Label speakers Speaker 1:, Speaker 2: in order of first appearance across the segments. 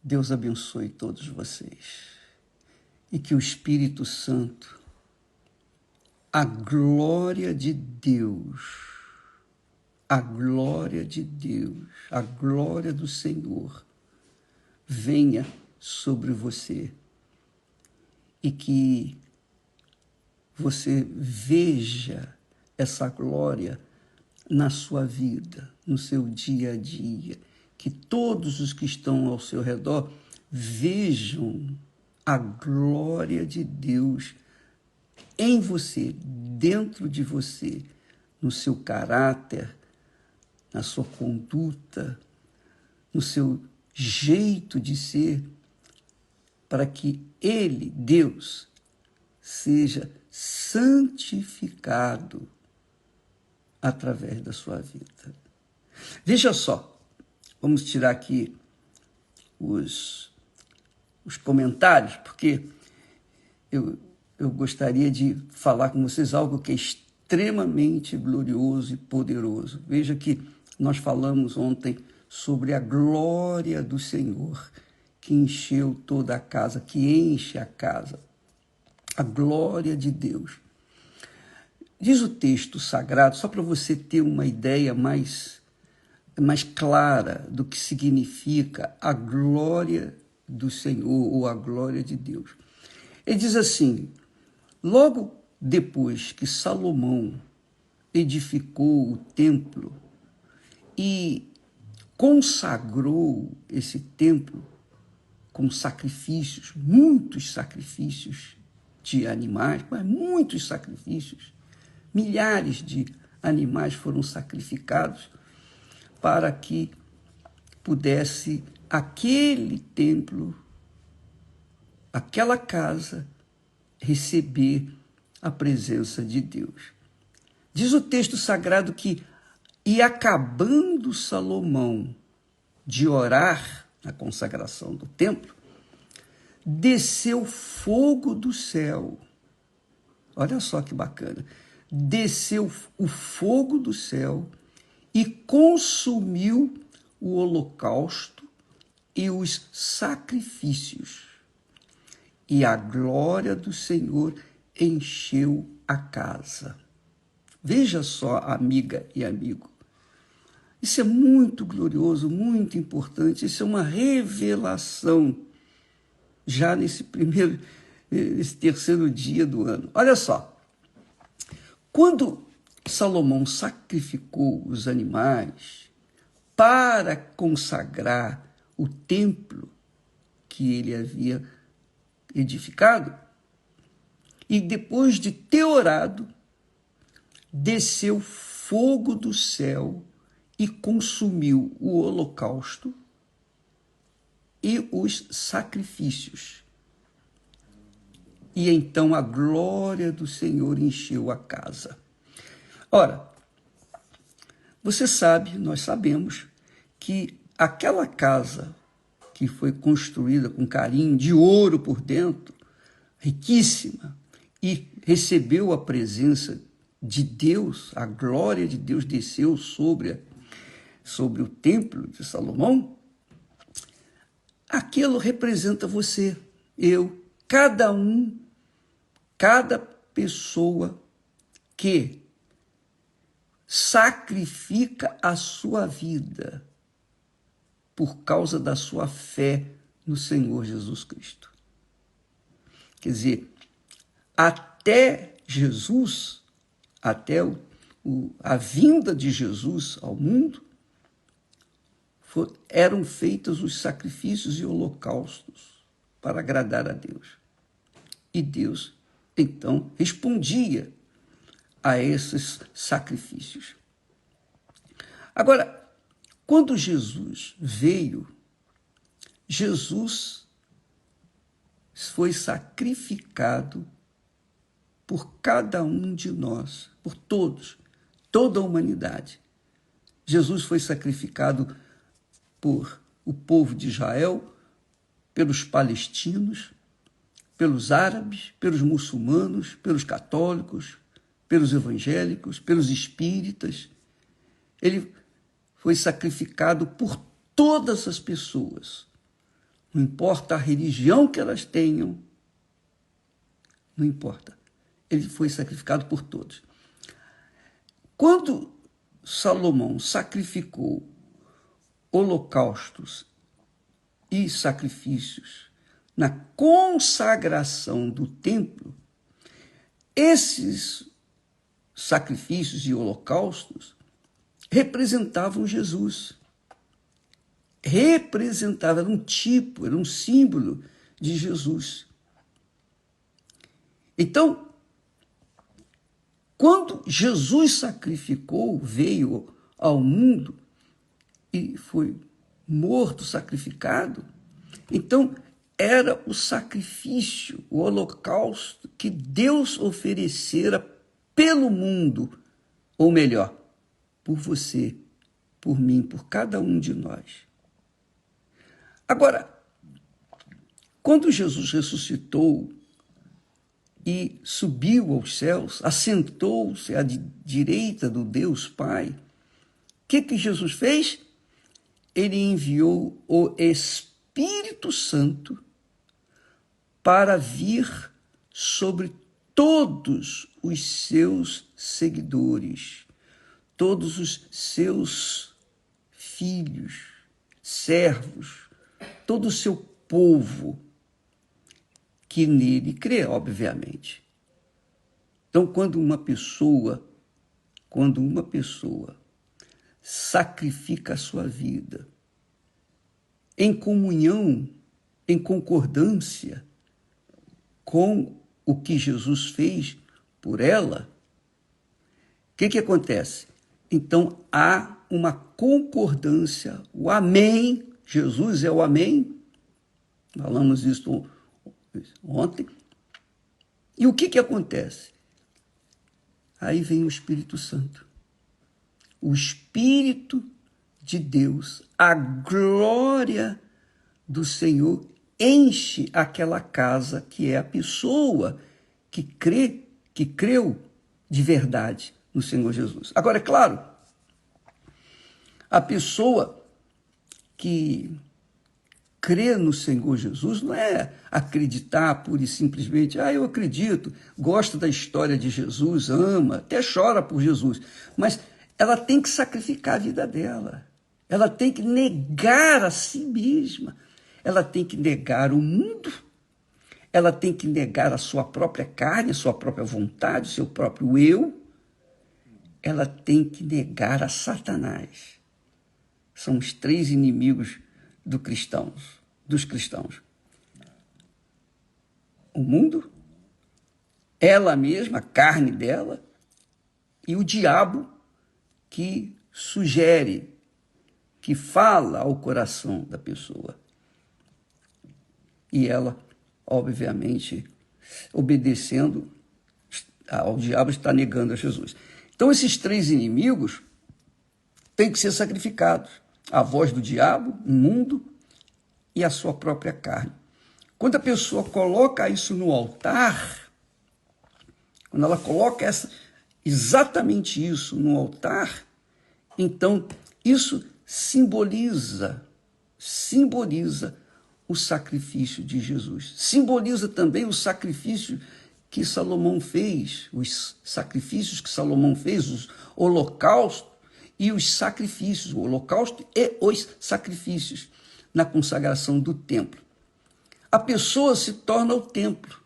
Speaker 1: Deus abençoe todos vocês e que o Espírito Santo, a glória de Deus, a glória de Deus, a glória do Senhor venha sobre você e que você veja essa glória na sua vida, no seu dia a dia, que todos os que estão ao seu redor vejam a glória de Deus em você, dentro de você, no seu caráter, na sua conduta, no seu jeito de ser, para que Ele, Deus, seja santificado através da sua vida. Veja só, vamos tirar aqui os comentários, porque eu gostaria de falar com vocês algo que é extremamente glorioso e poderoso. Veja que nós falamos ontem sobre a glória do Senhor, que encheu toda a casa, que enche a casa. A glória de Deus. Diz o texto sagrado, só para você ter uma ideia mais clara do que significa a glória do Senhor ou a glória de Deus. Ele diz assim: logo depois que Salomão edificou o templo e consagrou esse templo com sacrifícios, muitos sacrifícios de animais, mas muitos sacrifícios, milhares de animais foram sacrificados para que pudesse aquele templo, aquela casa, receber a presença de Deus. Diz o texto sagrado que, e acabando Salomão de orar na consagração do templo, desceu fogo do céu. Olha só que bacana. Desceu o fogo do céu e consumiu o holocausto e os sacrifícios. E a glória do Senhor encheu a casa. Veja só, amiga e amigo. Isso é muito glorioso, muito importante. Isso é uma revelação já nesse terceiro dia do ano. Olha só, quando Salomão sacrificou os animais para consagrar o templo que ele havia edificado, e depois de ter orado, desceu fogo do céu e consumiu o holocausto e os sacrifícios. E então a glória do Senhor encheu a casa. Ora, você sabe, nós sabemos, que aquela casa que foi construída com carinho, de ouro por dentro, riquíssima, e recebeu a presença de Deus, a glória de Deus desceu sobre o templo de Salomão, aquilo representa você, eu, cada um, cada pessoa que sacrifica a sua vida por causa da sua fé no Senhor Jesus Cristo. Quer dizer, até Jesus, até a vinda de Jesus ao mundo, eram feitos os sacrifícios e holocaustos para agradar a Deus. E Deus, então, respondia a esses sacrifícios. Agora, quando Jesus veio, Jesus foi sacrificado por cada um de nós, por todos, toda a humanidade. Jesus foi sacrificado por o povo de Israel, pelos palestinos, pelos árabes, pelos muçulmanos, pelos católicos, pelos evangélicos, pelos espíritas. Ele foi sacrificado por todas as pessoas, não importa a religião que elas tenham, não importa. Ele foi sacrificado por todos. Quando Salomão sacrificou holocaustos e sacrifícios na consagração do templo, esses sacrifícios e holocaustos representavam Jesus. Representava, era um tipo, era um símbolo de Jesus. Então, quando Jesus sacrificou, veio ao mundo e foi morto, sacrificado, então era o sacrifício, o holocausto que Deus oferecera pelo mundo, ou melhor, por você, por mim, por cada um de nós. Agora, quando Jesus ressuscitou e subiu aos céus, assentou-se à direita do Deus Pai, o que Jesus fez? Ele enviou o Espírito Santo para vir sobre todos os seus seguidores, todos os seus filhos, servos, todo o seu povo que nele crê, obviamente. Então, quando uma pessoa sacrifica a sua vida em comunhão, em concordância com o que Jesus fez por ela, o que acontece? Então, há uma concordância, o amém, Jesus é o amém, falamos isso ontem, e o que acontece? Aí vem o Espírito Santo, o Espírito de Deus, a glória do Senhor enche aquela casa que é a pessoa que creu de verdade no Senhor Jesus. Agora, é claro, a pessoa que crê no Senhor Jesus não é acreditar pura e simplesmente, eu acredito, gosta da história de Jesus, ama, até chora por Jesus, mas ela tem que sacrificar a vida dela, ela tem que negar a si mesma, ela tem que negar o mundo, ela tem que negar a sua própria carne, a sua própria vontade, o seu próprio eu, ela tem que negar a Satanás. São os 3 inimigos dos cristãos. O mundo, ela mesma, a carne dela, e o diabo que sugere, que fala ao coração da pessoa. E ela, obviamente, obedecendo ao diabo, está negando a Jesus. Então, esses 3 inimigos têm que ser sacrificados. A voz do diabo, o mundo e a sua própria carne. Quando a pessoa coloca isso no altar, quando ela coloca exatamente isso no altar, então isso simboliza o sacrifício de Jesus. Simboliza também o sacrifício que Salomão fez, os sacrifícios que Salomão fez, os holocaustos e os sacrifícios, o holocausto e os sacrifícios na consagração do templo. A pessoa se torna o templo.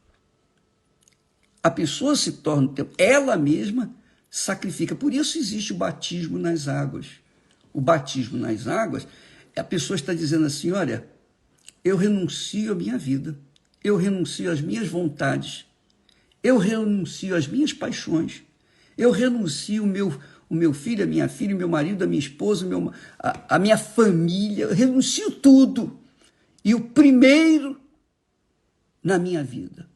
Speaker 1: A pessoa se torna o templo. Ela mesma sacrifica. Por isso existe o batismo nas águas. O batismo nas águas, a pessoa está dizendo assim, olha, eu renuncio à minha vida, eu renuncio às minhas vontades, eu renuncio às minhas paixões, eu renuncio o meu filho, a minha filha, o meu marido, a minha esposa, a minha família, eu renuncio tudo. E o primeiro na minha vida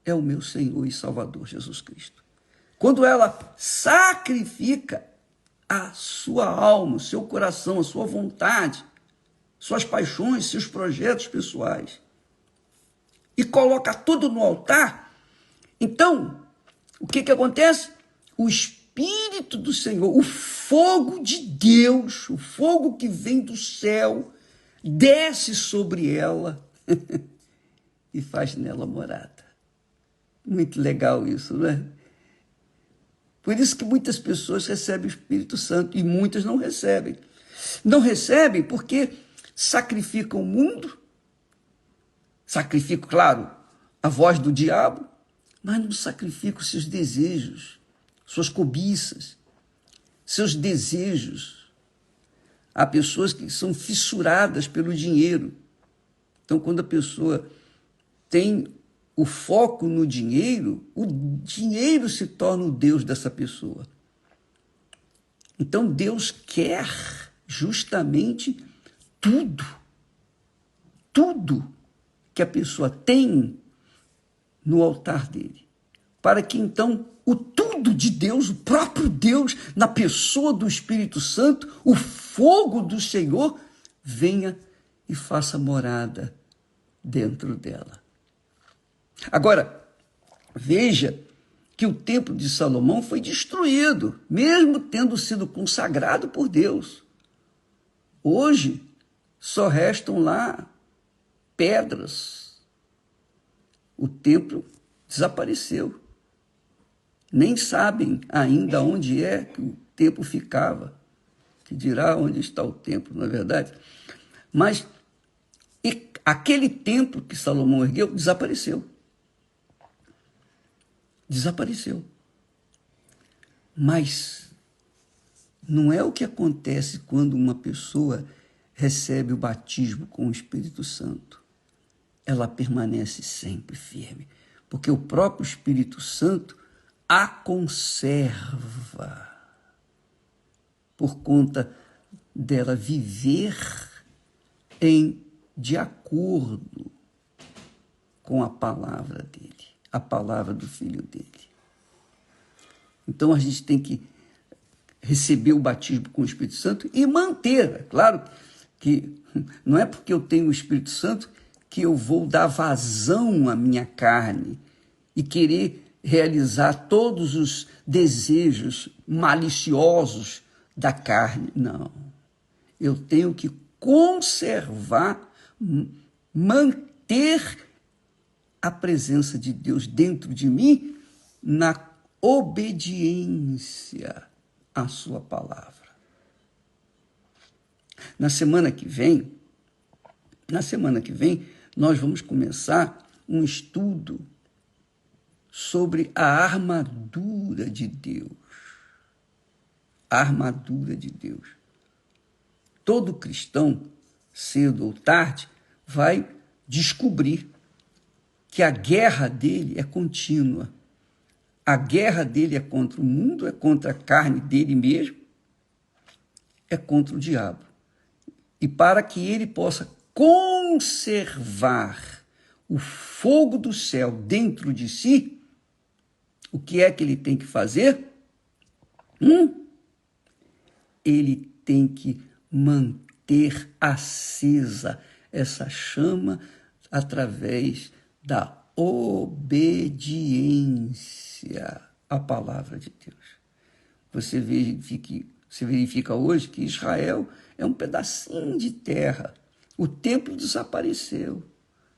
Speaker 1: é o meu Senhor e Salvador Jesus Cristo. Quando ela sacrifica a sua alma, o seu coração, a sua vontade, suas paixões, seus projetos pessoais, e coloca tudo no altar, então, o que acontece? O Espírito do Senhor, o fogo de Deus, o fogo que vem do céu, desce sobre ela e faz nela morada. Muito legal isso, não é? Por isso que muitas pessoas recebem o Espírito Santo e muitas não recebem. Não recebem porque sacrificam o mundo, sacrificam, claro, a voz do diabo, mas não sacrificam seus desejos, suas cobiças, seus desejos. Há pessoas que são fissuradas pelo dinheiro. Então, quando a pessoa tem o foco no dinheiro, o dinheiro se torna o Deus dessa pessoa. Então, Deus quer justamente tudo que a pessoa tem no altar dele, para que então o tudo de Deus, o próprio Deus, na pessoa do Espírito Santo, o fogo do Senhor, venha e faça morada dentro dela. Agora, veja que o templo de Salomão foi destruído, mesmo tendo sido consagrado por Deus. Hoje, só restam lá pedras. O templo desapareceu. Nem sabem ainda onde é que o templo ficava, que dirá onde está o templo, não é verdade? Mas aquele templo que Salomão ergueu desapareceu. Desapareceu. Mas não é o que acontece quando uma pessoa recebe o batismo com o Espírito Santo. Ela permanece sempre firme, porque o próprio Espírito Santo a conserva por conta dela viver de acordo com a palavra dele, a palavra do Filho dele. Então a gente tem que receber o batismo com o Espírito Santo e manter. É claro que não é porque eu tenho o Espírito Santo que eu vou dar vazão à minha carne e querer realizar todos os desejos maliciosos da carne. Não. Eu tenho que conservar, manter a presença de Deus dentro de mim na obediência à sua palavra. Na semana que vem, nós vamos começar um estudo sobre a armadura de Deus. A armadura de Deus. Todo cristão, cedo ou tarde, vai descobrir que a guerra dele é contínua. A guerra dele é contra o mundo, é contra a carne dele mesmo, é contra o diabo. E para que ele possa conservar o fogo do céu dentro de si, o que é que ele tem que fazer? Ele tem que manter acesa essa chama através da obediência à palavra de Deus. Você verifica hoje que Israel é um pedacinho de terra. O templo desapareceu.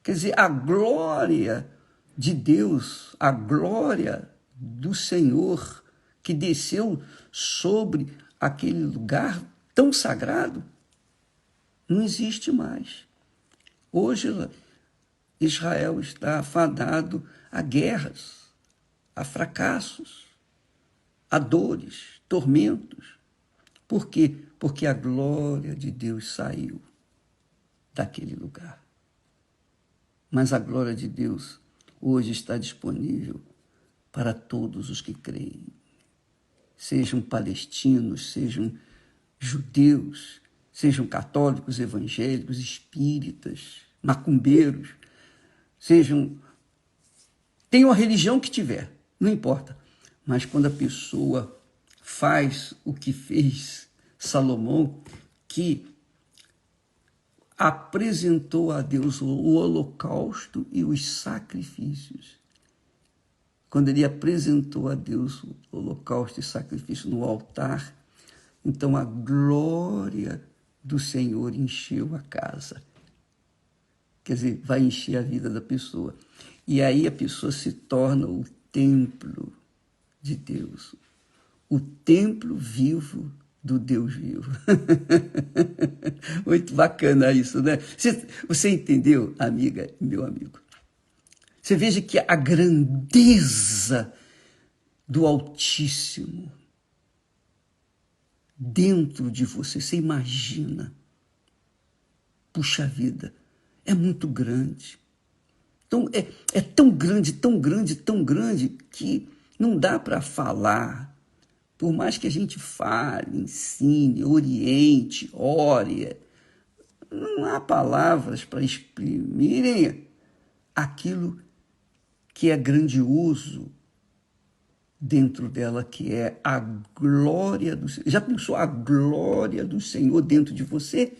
Speaker 1: Quer dizer, a glória de Deus, a glória do Senhor que desceu sobre aquele lugar tão sagrado, não existe mais. Hoje, Israel está fadado a guerras, a fracassos, a dores, tormentos. Por quê? Porque a glória de Deus saiu daquele lugar. Mas a glória de Deus hoje está disponível para todos os que creem. Sejam palestinos, sejam judeus, sejam católicos, evangélicos, espíritas, macumbeiros, tenham a religião que tiver, não importa. Mas quando a pessoa faz o que fez Salomão, que apresentou a Deus o holocausto e os sacrifícios. Quando ele apresentou a Deus o holocausto e sacrifício no altar, então a glória do Senhor encheu a casa. Quer dizer, vai encher a vida da pessoa. E aí a pessoa se torna o templo de Deus, o templo vivo do Deus vivo. Muito bacana isso, né? Você entendeu, amiga e meu amigo? Você veja que a grandeza do Altíssimo dentro de você, você imagina. Puxa vida, é muito grande. Então, é tão grande, tão grande, tão grande, que não dá para falar. Por mais que a gente fale, ensine, oriente, ore, não há palavras para exprimirem aquilo que é grandioso dentro dela, que é a glória do Senhor. Já pensou a glória do Senhor dentro de você?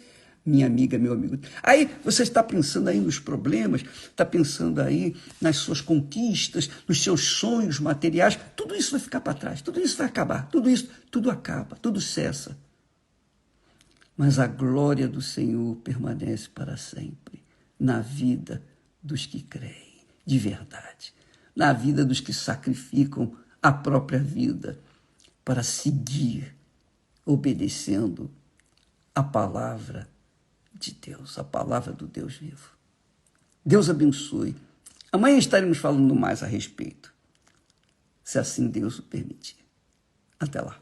Speaker 1: Minha amiga, meu amigo. Aí você está pensando aí nos problemas, está pensando aí nas suas conquistas, nos seus sonhos materiais, tudo isso vai ficar para trás, tudo isso vai acabar, tudo acaba, tudo cessa. Mas a glória do Senhor permanece para sempre na vida dos que creem, de verdade, na vida dos que sacrificam a própria vida para seguir, obedecendo a palavra de Deus, a palavra do Deus vivo. Deus abençoe. Amanhã estaremos falando mais a respeito, se assim Deus o permitir. Até lá.